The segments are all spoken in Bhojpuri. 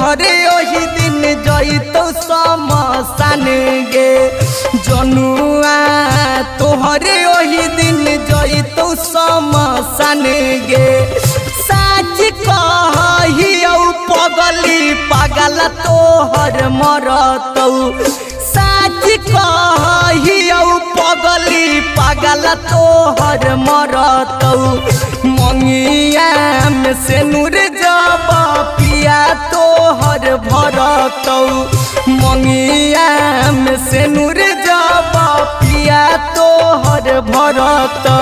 तोहरे ओही दिन जइतो समसान गे जनुआ तोहरे ओही दिन जइतो समसान गे साच कहियो पगली पागल तोहर मरतौ साच कहियो पगली पागल तोहर मरतौ मंगिया में से नूर जब पिया तोहर भरतौ मंगिया में से नूर जब पिया तोहर भरतौ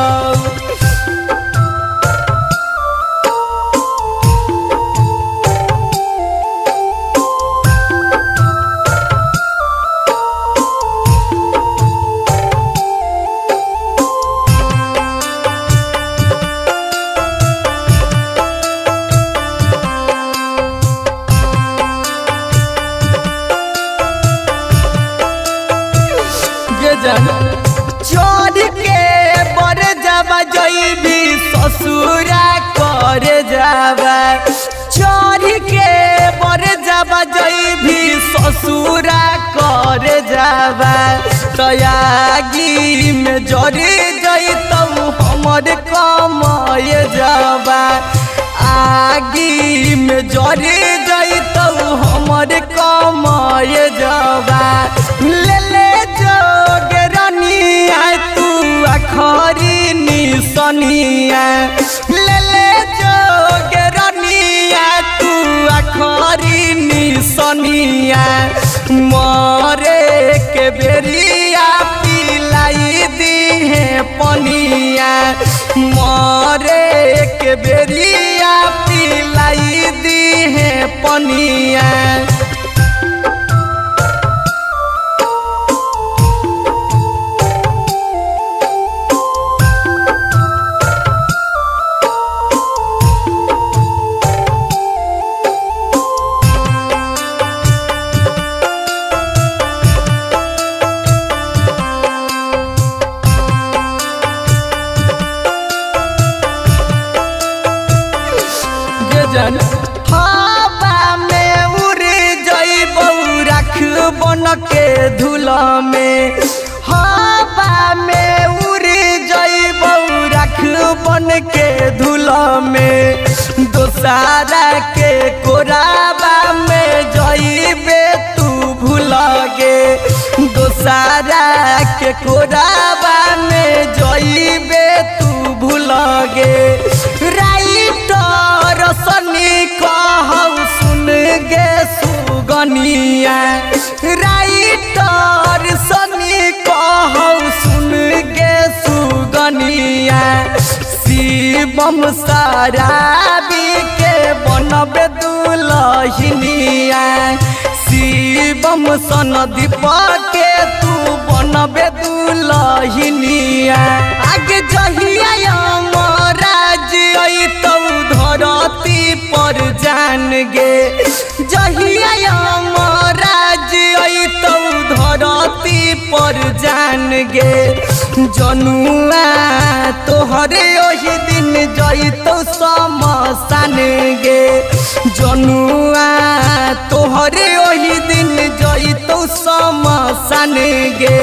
चोर के बर जावा जइबी ससुरा करे जावा चोर के बर जावा जइबी ससुरा करे जावा तयागी में जरे जइतौ हमर कमाय जावा आगी में जरे जइतौ हमर कमाय जावा ले ले जोगे रनिया तू आखरी निसनिया ले ले जोगे रनिया तू आखरी निसनिया मरे के बेरिया पिलाई दी है पनिया मरे के बेरिया पिलाई दी है पनिया हवा में उड़ जइबौ रख बन के धुला में हवा में उड़ जइबौ रख बन के धुला में दोसारा के कोराबा में जइबे तू भूला गे दोसारा के कोराबा में जइबे तू भूला गे सनी कहौ सुन गे सुगनिया राइटर सनी कहौ सुन गे सुगनिया शिवम शराबी के बनबे दुलहिनिया शिवम सनदीप के तू बनबे दुलहिनिया आगे जहिया अमराज अइतौ धरती पर जान गे जहिया अमराज अइतौ धरती पर जान गे जनुआ तोहरे ओही दिन जइतौ समसान गे जनुआ तोहरे ओही दिन जइतौ समसान गे